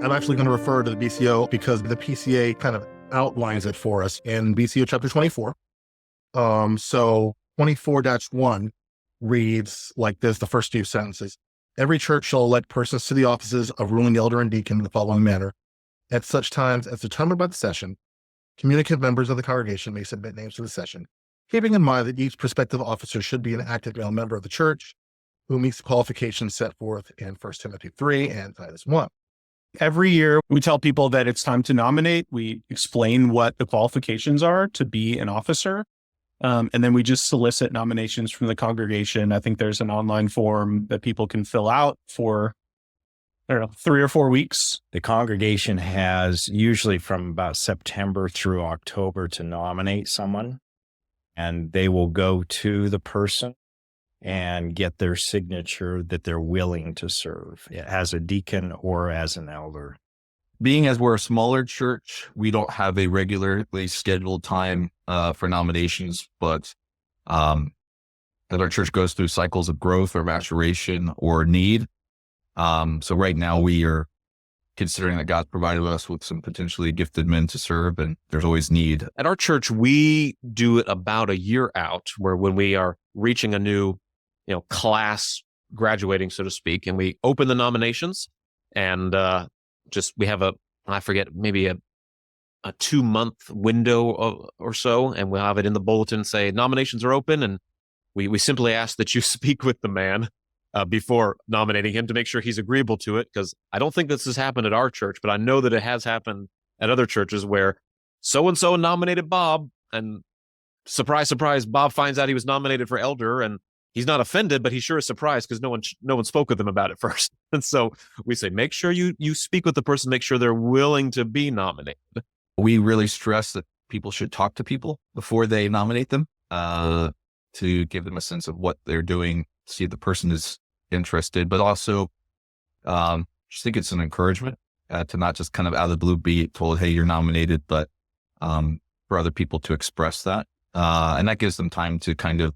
I'm actually going to refer to the BCO because the PCA kind of outlines it for us in BCO chapter 24. So 24-1 reads like this, the first few sentences. Every church shall elect persons to the offices of ruling elder and deacon in the following manner. At such times as determined by the session, communicative members of the congregation may submit names to the session, keeping in mind that each prospective officer should be an active male member of the church who meets the qualifications set forth in 1 Timothy 3 and Titus 1. Every year, we tell people that it's time to nominate. We explain what the qualifications are to be an officer. And then we just solicit nominations from the congregation. I think there's an online form that people can fill out for, 3 or 4 weeks. The congregation has usually from about September through October to nominate someone, and they will go to the person and get their signature that they're willing to serve as a deacon or as an elder. Being as we're a smaller church, we don't have a regularly scheduled time for nominations, but as our church goes through cycles of growth or maturation or need. So right now we are considering that God's provided us with some potentially gifted men to serve, and there's always need. At our church, we do it about a year out, where when we are reaching a new, class graduating, so to speak, and we open the nominations and we have maybe a 2-month window or so, and we'll have it in the bulletin say nominations are open, and we simply ask that you speak with the man before nominating him to make sure he's agreeable to it, because I don't think this has happened at our church, but I know that it has happened at other churches where so-and-so nominated Bob, and surprise, surprise, Bob finds out he was nominated for elder, and he's not offended, but he sure is surprised because no one spoke with him about it first. And so we say, make sure you speak with the person, make sure they're willing to be nominated. We really stress that people should talk to people before they nominate them to give them a sense of what they're doing, see if the person is interested, but also just think it's an encouragement to not just kind of out of the blue be told, hey, you're nominated, but for other people to express that. And that gives them time to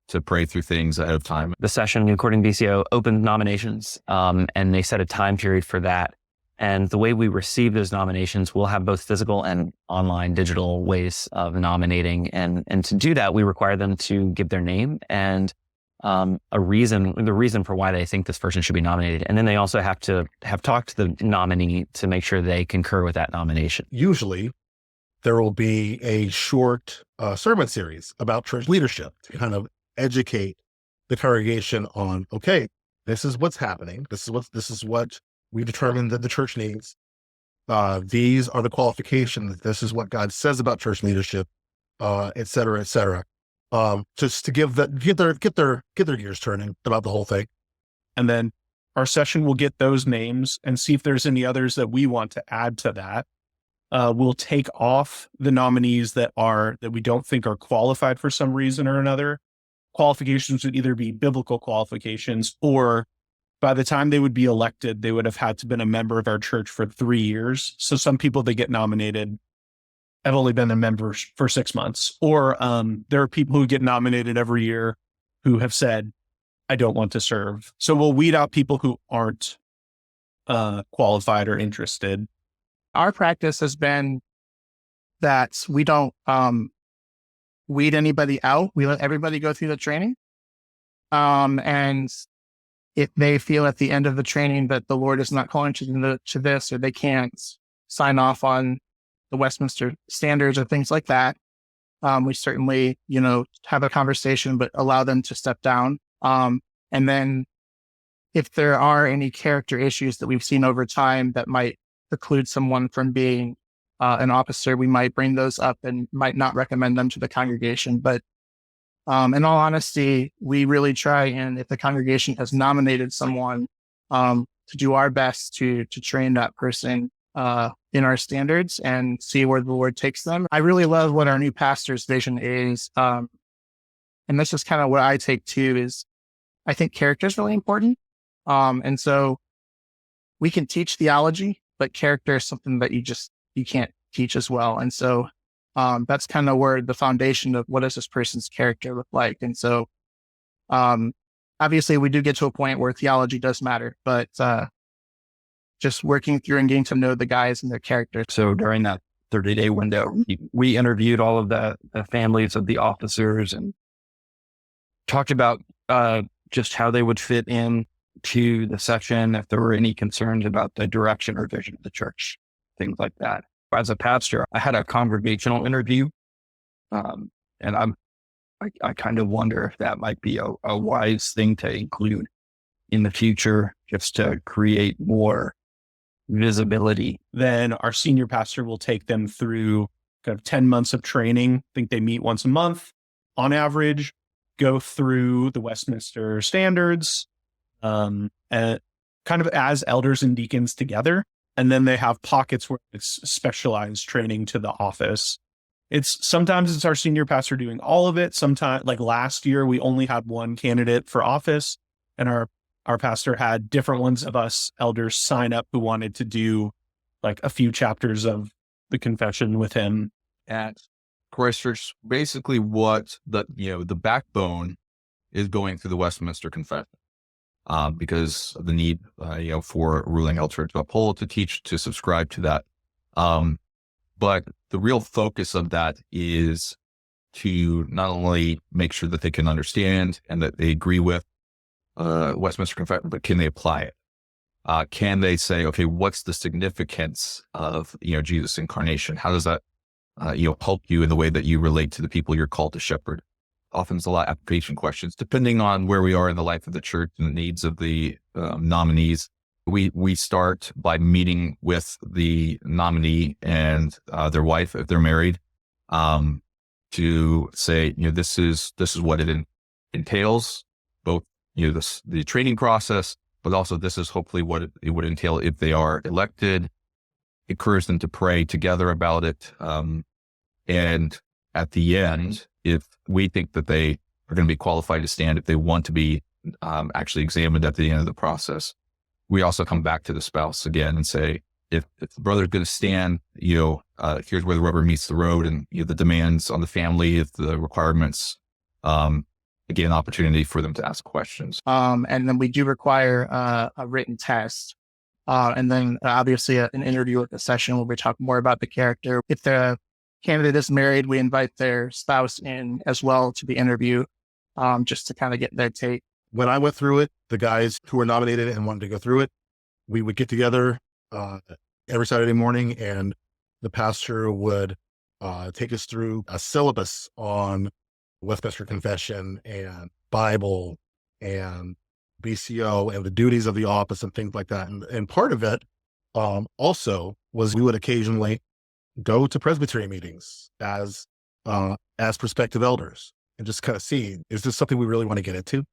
to pray through things ahead of time. The session, according to BCO, opened nominations, and they set a time period for that. And the way we receive those nominations, we'll have both physical and online digital ways of nominating. And to do that, we require them to give their name and the reason for why they think this person should be nominated. And then they also have to have talked to the nominee to make sure they concur with that nomination. Usually there will be a short sermon series about church leadership to kind of educate the congregation on, okay, this is what's happening. This is what we determined that the church needs. These are the qualifications. This is what God says about church leadership, et cetera, et cetera. Just to get their gears turning about the whole thing. And then our session will get those names and see if there's any others that we want to add to that. We'll take off the nominees that we don't think are qualified for some reason or another. Qualifications would either be biblical qualifications, or by the time they would be elected, they would have had to been a member of our church for 3 years. So some people that get nominated have only been a member for 6 months, or there are people who get nominated every year who have said, I don't want to serve. So we'll weed out people who aren't qualified or interested. Our practice has been that we don't weed anybody out. We let everybody go through the training. And if they feel at the end of the training that the Lord is not calling to this, or they can't sign off on the Westminster standards or things like that, we certainly, have a conversation, but allow them to step down. And then if there are any character issues that we've seen over time that might preclude someone from being an officer, we might bring those up and might not recommend them to the congregation. But in all honesty, we really try, and if the congregation has nominated someone, to do our best to train that person in our standards and see where the Lord takes them. I really love what our new pastor's vision is. And this is kind of what I take too, is I think character is really important. And so we can teach theology, but character is something that you can't teach as well. And so that's kind of where the foundation of what does this person's character look like. And so obviously we do get to a point where theology does matter, but just working through and getting to know the guys and their characters. So during that 30-day window, we interviewed all of the families of the officers and talked about just how they would fit in to the session, if there were any concerns about the direction or vision of the church, things like that. As a pastor, I had a congregational interview, and I kind of wonder if that might be a wise thing to include in the future, just to create more visibility. Then our senior pastor will take them through kind of 10 months of training. I think they meet once a month on average, go through the Westminster standards, and kind of as elders and deacons together. And then they have pockets where it's specialized training to the office. Sometimes it's our senior pastor doing all of it. Sometimes, like last year, we only had one candidate for office, and our pastor had different ones of us elders sign up who wanted to do like a few chapters of the confession with him. At Christ Church, basically what the backbone is going through the Westminster Confession, because of the need, for ruling elder to uphold, to teach, to subscribe to that. But the real focus of that is to not only make sure that they can understand and that they agree with Westminster Confession, but can they apply it? Can they say, okay, what's the significance of Jesus' incarnation? How does that help you in the way that you relate to the people you're called to shepherd? Often there's a lot of application questions, depending on where we are in the life of the church and the needs of the nominees. We start by meeting with the nominee and their wife, if they're married, to say, this is what it entails, both the training process, but also this is hopefully what it would entail if they are elected. Encourage them to pray together about it. And at the end, if we think that they are going to be qualified to stand, if they want to be actually examined at the end of the process, we also come back to the spouse again and say, if the brother's going to stand, here's where the rubber meets the road, and the demands on the family, if the requirements, again, opportunity for them to ask questions. And then we do require a written test. And then obviously an interview at the session where we talk more about the character. If the candidate is married, we invite their spouse in as well to the interview, just to kind of get their take. When I went through it, the guys who were nominated and wanted to go through it, we would get together every Saturday morning, and the pastor would take us through a syllabus on Westminster Confession and Bible and BCO and the duties of the office and things like that. And part of it also was we would occasionally go to Presbytery meetings as prospective elders and just kind of see, is this something we really want to get into?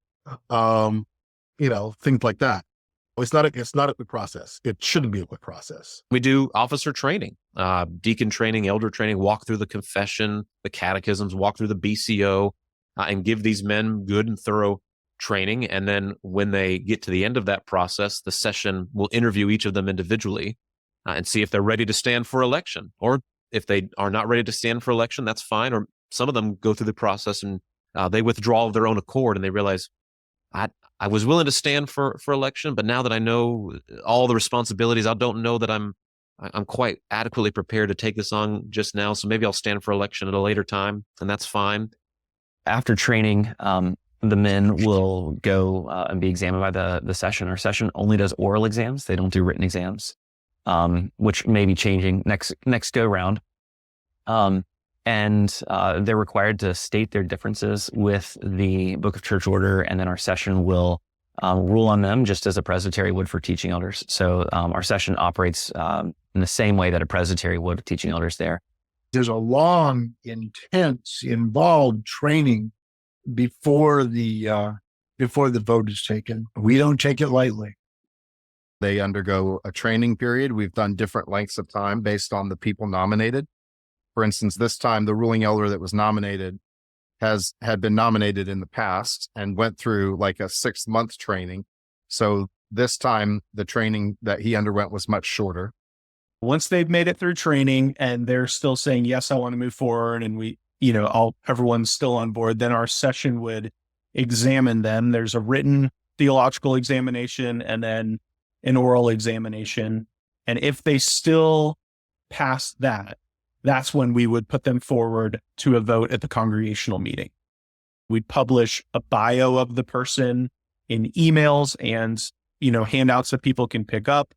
Things like that. It's not a quick process. It shouldn't be a quick process. We do officer training, deacon training, elder training, walk through the confession, the catechisms, walk through the BCO, and give these men good and thorough training. And then when they get to the end of that process, the session will interview each of them individually and see if they're ready to stand for election. Or if they are not ready to stand for election, that's fine. Or some of them go through the process and they withdraw of their own accord, and they realize, I was willing to stand for election, but now that I know all the responsibilities, I don't know that I'm quite adequately prepared to take this on just now. So maybe I'll stand for election at a later time, and that's fine. After training, the men will go and be examined by the session. Our session only does oral exams. They don't do written exams, which may be changing next go round. And they're required to state their differences with the Book of Church Order, and then our session will rule on them just as a presbytery would for teaching elders. So our session operates in the same way that a presbytery would with teaching elders there. There's a long, intense, involved training before the vote is taken. We don't take it lightly. They undergo a training period. We've done different lengths of time based on the people nominated. For instance, this time, the ruling elder that was nominated had been nominated in the past and went through like a 6-month training. So this time, the training that he underwent was much shorter. Once they've made it through training and they're still saying, yes, I want to move forward, and everyone's still on board, then our session would examine them. There's a written theological examination, and then an oral examination. And if they still pass that, that's when we would put them forward to a vote at the congregational meeting. We'd publish a bio of the person in emails and, handouts that people can pick up.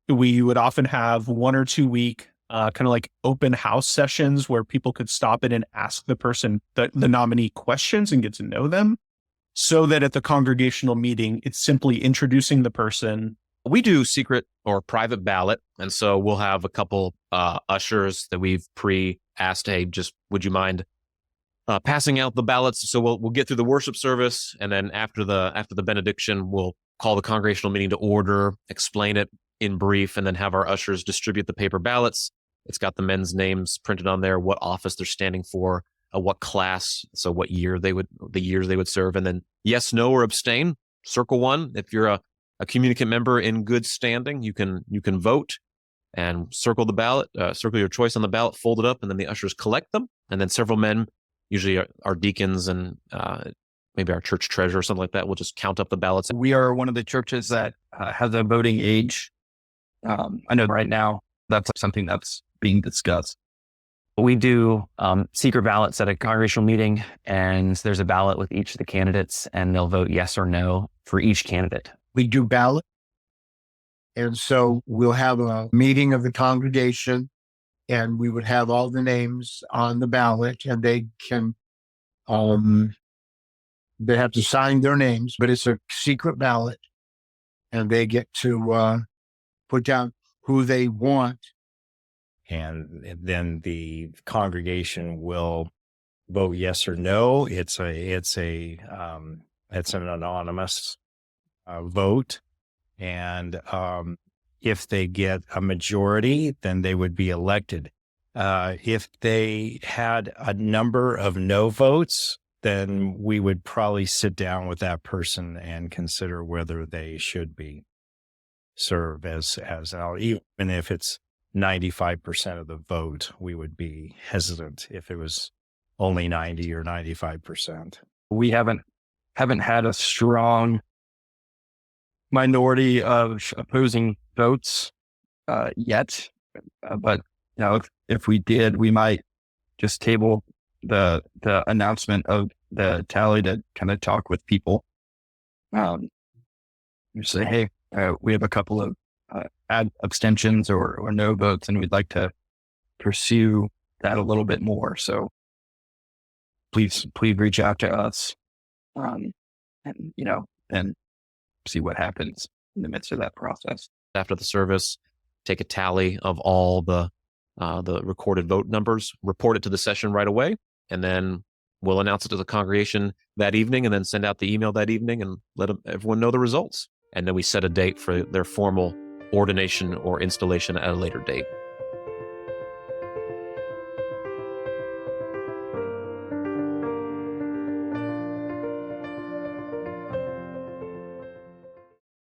We would often have 1 or 2 week kind of like open house sessions where people could stop in and ask the person, the nominee, questions and get to know them, so that at the congregational meeting, it's simply introducing the person. We do secret or private ballot. And so we'll have a couple ushers that we've pre-asked, hey, just would you mind passing out the ballots? So we'll get through the worship service. And then after the benediction, we'll call the congregational meeting to order, explain it in brief, and then have our ushers distribute the paper ballots. It's got the men's names printed on there, what office they're standing for, what class, so what year the years they would serve, and then yes, no, or abstain. Circle 1. If you're a communicant member in good standing, you can vote and circle the ballot, circle your choice on the ballot, fold it up, and then the ushers collect them. And then several men, usually our deacons and maybe our church treasurer or something like that, will just count up the ballots. We are one of the churches that has a voting age. I know right now that's something that's being discussed. We do secret ballots at a congregational meeting, and there's a ballot with each of the candidates, and they'll vote yes or no for each candidate. We do ballot. And so we'll have a meeting of the congregation, and we would have all the names on the ballot, and they can, they have to sign their names, but it's a secret ballot, and they get to put down who they want. And then the congregation will vote yes or no. It's an anonymous vote. And if they get a majority, then they would be elected. If they had a number of no votes, then we would probably sit down with that person and consider whether they should be serve as even if it's 95% of the vote, we would be hesitant if it was only 90 or 95%. We haven't had a strong minority of opposing votes yet, but if we did, we might just table the announcement of the tally to kind of talk with people. You say, hey, we have a couple of abstentions or no votes, and we'd like to pursue that a little bit more. So please reach out to us, and see what happens in the midst of that process. After the service, take a tally of all the recorded vote numbers, report it to the session right away, and then we'll announce it to the congregation that evening, and then send out the email that evening and let everyone know the results. And then we set a date for their formal ordination or installation at a later date.